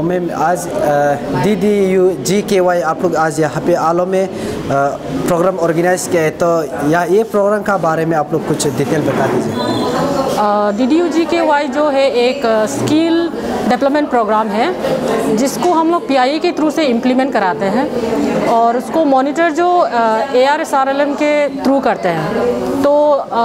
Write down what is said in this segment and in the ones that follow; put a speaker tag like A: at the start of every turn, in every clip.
A: Ma'am आज DDU-GKY आप लोग आज यहाँ पे आलो में प्रोग्राम ऑर्गेनाइज किया है, तो ये प्रोग्राम का बारे में आप लोग कुछ डिटेल बता दीजिए।
B: DDU-GKY जो है एक स्किल डेवलपमेंट प्रोग्राम है जिसको हम लोग PIA के थ्रू से इम्प्लीमेंट कराते हैं और उसको मॉनिटर जो ARSRLM के थ्रू करते हैं। तो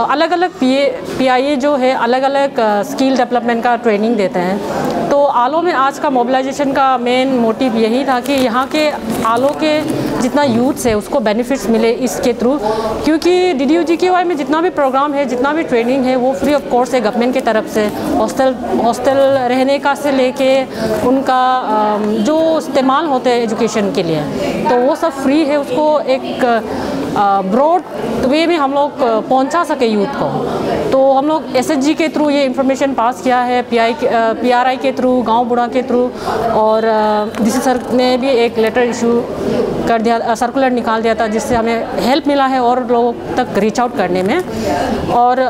B: अलग अलग PIA जो है अलग अलग स्किल डेवलपमेंट का ट्रेनिंग देते हैं। तो आलो में आज का मोबिलाइजेशन का मेन मोटिव यही था कि यहाँ के आलो के जितना यूथ्स है उसको बेनिफिट्स मिले इसके थ्रू, क्योंकि DDU-GKY में जितना भी प्रोग्राम है, जितना भी ट्रेनिंग है वो फ्री ऑफ कॉस्ट है गवर्नमेंट की तरफ से। हॉस्टल रहने का से लेके उनका जो इस्तेमाल होते हैं एजुकेशन के लिए, तो वो सब फ्री है। उसको एक ब्रॉड वे में हम लोग पहुंचा सके यूथ को। तो हम लोग SHG के थ्रू ये इन्फॉर्मेशन पास किया है, PRI के थ्रू, गांव बूढ़ा के थ्रू, और DC सर ने भी एक लेटर इशू कर दिया, सर्कुलर निकाल दिया था, जिससे हमें हेल्प मिला है और लोगों तक रीच आउट करने में। और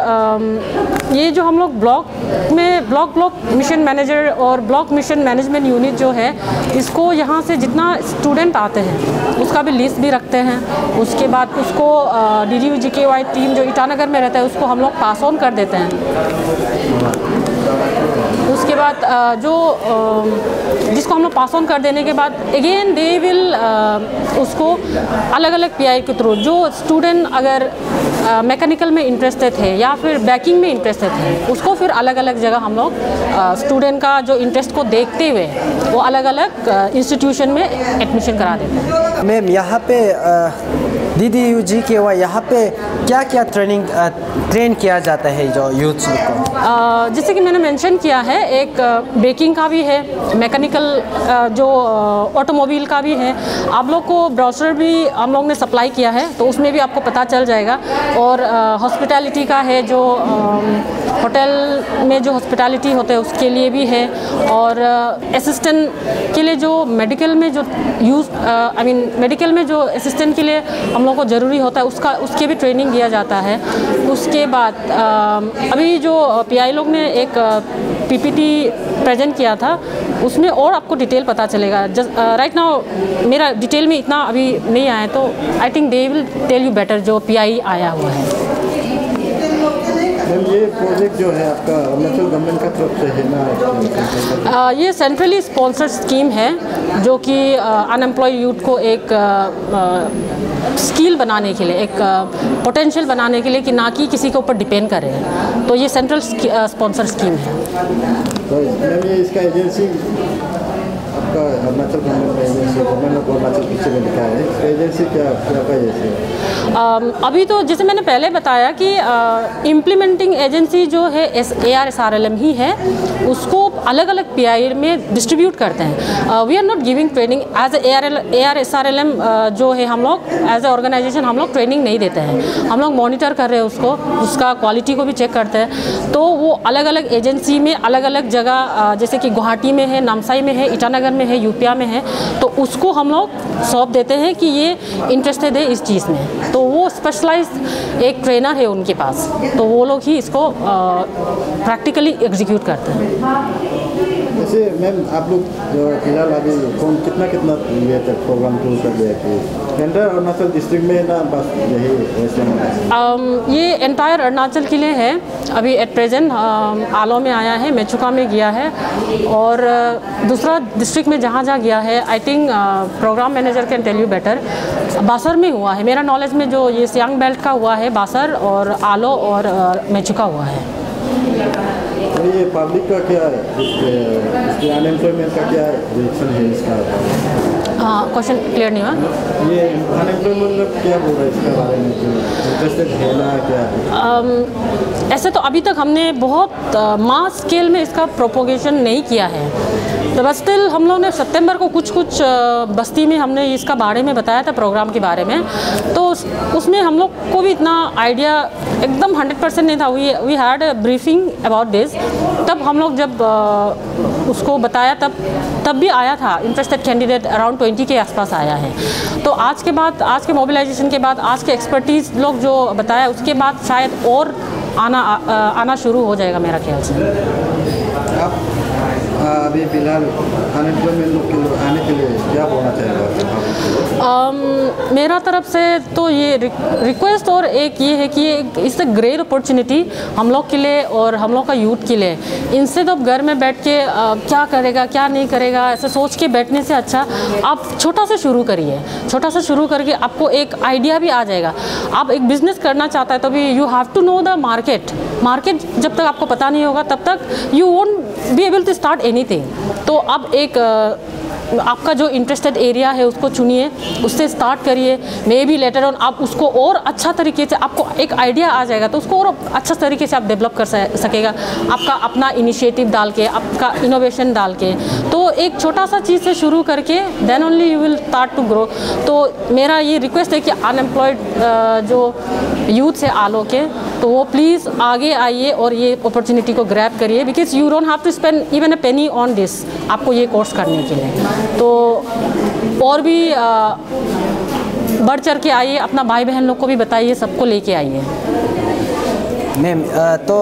B: ये जो हम लोग ब्लॉक मिशन मैनेजर और ब्लॉक मिशन मैनेजमेंट यूनिट जो है, इसको यहाँ से जितना स्टूडेंट आते हैं उसका भी लिस्ट भी रखते हैं। उसके बाद उसको DDU-GKY टीम जो ईटानगर में रहता है उसको हम लोग पास ऑन कर देते हैं। उसके बाद जिसको हम लोग पास ऑन कर देने के बाद अगेन दे विल उसको अलग अलग PI के थ्रू, जो स्टूडेंट अगर मैकेनिकल में इंटरेस्टेड है या फिर बैकिंग में इंटरेस्टेड है, उसको फिर अलग अलग जगह हम लोग स्टूडेंट का जो इंटरेस्ट को देखते हुए वो अलग अलग इंस्टीट्यूशन में एडमिशन करा देते हैं।
A: मैम यहाँ पे DDU-GKY यहाँ पे क्या क्या ट्रेन किया जाता है जो यूथ्स को?
B: जैसे कि मैंने मेंशन किया है, एक बेकिंग का भी है, मैकेनिकल जो ऑटोमोबाइल का भी है। आप लोग को ब्राउचर भी हम लोग ने सप्लाई किया है, तो उसमें भी आपको पता चल जाएगा। और हॉस्पिटैलिटी का है, जो होटल में जो हॉस्पिटैलिटी होते हैं उसके लिए भी है। और असिस्टेंट के लिए जो मेडिकल में जो मेडिकल में जो असिस्टेंट के लिए हम लोग को ज़रूरी होता है उसके भी ट्रेनिंग दिया जाता है। उसके बाद अभी जो PI लोग ने एक PPT प्रेजेंट किया था, उसमें और आपको डिटेल पता चलेगा। राइट नाउ मेरा डिटेल में इतना अभी नहीं आया, तो I think they will tell you better जो PI आया हुआ है।
C: ये प्रोजेक्ट जो है आपका अरुणाचल गवर्नमेंट का तरफ से है ना?
B: ये सेंट्रली स्पॉन्सर्ड स्कीम है जो कि अनएम्प्लॉयड यूथ को एक स्किल बनाने के लिए, एक पोटेंशियल बनाने के लिए, कि ना कि किसी के ऊपर डिपेंड करे। तो ये सेंट्रल स्पॉन्सर स्कीम है।
C: तो इसका एजेंसी आपका Arunachal government agency, government of Arunachal पीछे में लिखा है, इसका एजेंसी क्या एजेंसी?
B: अभी तो जैसे मैंने पहले बताया कि इम्प्लीमेंटिंग एजेंसी जो है ARSRLM ही है, उसको अलग अलग PI में डिस्ट्रीब्यूट करते हैं। We are not giving training as ARSRLM जो है, हम लोग एज ए ऑर्गेनाइजेशन हम लोग ट्रेनिंग नहीं देते हैं। हम लोग मॉनिटर कर रहे हैं उसको, उसका क्वालिटी को भी चेक करते हैं। तो वो अलग अलग एजेंसी में अलग अलग जगह, जैसे कि गुवाहाटी में है, नामसाई में है, ईटानगर में है, यूपिया में है, तो उसको हम लोग सौंप देते हैं कि ये इंटरेस्टेड है इस चीज़ में। तो वो स्पेशलाइज्ड एक ट्रेनर है उनके पास, तो वो लोग ही इसको प्रैक्टिकली एग्जीक्यूट करते हैं।
C: जैसे मैम आप लोग फिलहाल अभी कितना ये तक प्रोग्राम शुरू कर दिया कि सेंट्रल अरुणाचल डिस्ट्रिक्ट में ना बस यही?
B: ये एंटायर अरुणाचल के लिए है। अभी एट प्रेजेंट आलो में आया है, मेचुका में गया है, और दूसरा डिस्ट्रिक्ट में जहाँ गया है, I think program manager can tell you better. बासर में हुआ है, मेरा नॉलेज में जो ये सियांग बेल्ट का हुआ है, बासर और आलो और मेचुका हुआ है।
C: तो ये पब्लिक का क्या है, इसके अनएम्प्लॉयमेंट का क्या रिएक्शन है इसका?
B: हाँ, क्वेश्चन क्लियर नहीं हुआ।
C: ये अनएम्प्लॉयमेंट क्या बोल रहा है इसके बारे में, इंटरेस्टेड है ना क्या?
B: ऐसे तो अभी तक हमने बहुत मास स्केल में इसका प्रोपोगेशन नहीं किया है, तो बस स्टिल हम लोग ने सितंबर को कुछ बस्ती में हमने इसका बारे में बताया था, प्रोग्राम के बारे में। तो उसमें हम लोग को भी इतना आइडिया एकदम 100% नहीं था। We had a briefing about this, तब हम लोग जब उसको बताया तब भी आया था इंटरेस्टेड कैंडिडेट, अराउंड 20 के आसपास आया है। तो आज के मोबिलाइजेशन के बाद, आज के एक्सपर्टीज लोग जो बताया, उसके बाद शायद और आना शुरू हो जाएगा मेरा ख्याल से।
C: अभी फिलहाल अनएम्प्लॉयमेंट लोग के लिए आने के लिए क्या बोलना चाहेगा?
B: मेरा तरफ से तो ये रिक्वेस्ट और एक ये है कि इट्स अ ग्रेट अपॉर्चुनिटी हम लोग के लिए और हम लोग का यूथ के लिए। इनसे तो घर में बैठ के क्या करेगा क्या नहीं करेगा ऐसे सोच के बैठने से अच्छा आप छोटा से शुरू करिए। छोटा से शुरू करके आपको एक आइडिया भी आ जाएगा। आप एक बिजनेस करना चाहता है तो भी you have to know the market. जब तक आपको पता नहीं होगा तब तक you won't be able to start anything. तो अब एक आपका जो इंटरेस्टेड एरिया है उसको चुनिए, उससे स्टार्ट करिए। मे बी लेटर ऑन आप उसको और अच्छा तरीके से आपको एक आइडिया आ जाएगा तो उसको और अच्छा तरीके से आप डेवलप कर सकेगा आपका अपना इनिशिएटिव डाल के, आपका इनोवेशन डाल के। तो एक छोटा सा चीज़ से शुरू करके then only you will start to grow. तो मेरा ये रिक्वेस्ट है कि अनएम्प्लॉयड जो यूथ है आलो के, तो वो प्लीज़ आगे आइए और ये अपॉर्चुनिटी को ग्रैब करिए, because you don't have to spend even a penny on this आपको ये कोर्स करने के लिए। तो और भी बढ़ चढ़ के आइए, अपना भाई बहन लोग को भी बताइए, सबको लेके आइए।
A: मैम तो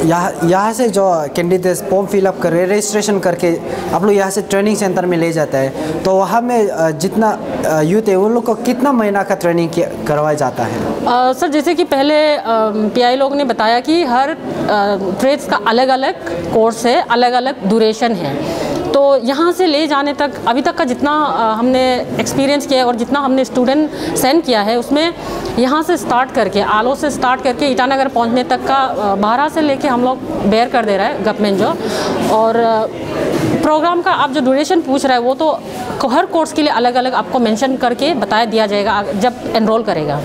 A: यहाँ से जो कैंडिडेट्स फॉर्म फिलअप कर रहे रजिस्ट्रेशन करके आप लोग यहाँ से ट्रेनिंग सेंटर में ले जाता है, तो वहाँ में जितना यूथ है उन लोग को कितना महीना का ट्रेनिंग करवाया जाता है?
B: सर जैसे कि पहले पीआई लोग ने बताया कि हर ट्रेड्स का अलग अलग कोर्स है, अलग अलग ड्यूरेशन है। तो यहाँ से ले जाने तक अभी तक का जितना हमने एक्सपीरियंस किया है और जितना हमने स्टूडेंट सेंड किया है उसमें यहाँ से स्टार्ट करके आलो से स्टार्ट करके ईटानगर पहुँचने तक का 12 से लेके हम लोग बेयर कर दे रहा है गवर्नमेंट जॉब। और प्रोग्राम का आप जो ड्यूरेशन पूछ रहा है वो तो हर कोर्स के लिए अलग अलग आपको मेंशन करके बताया दिया जाएगा जब एनरोल करेगा।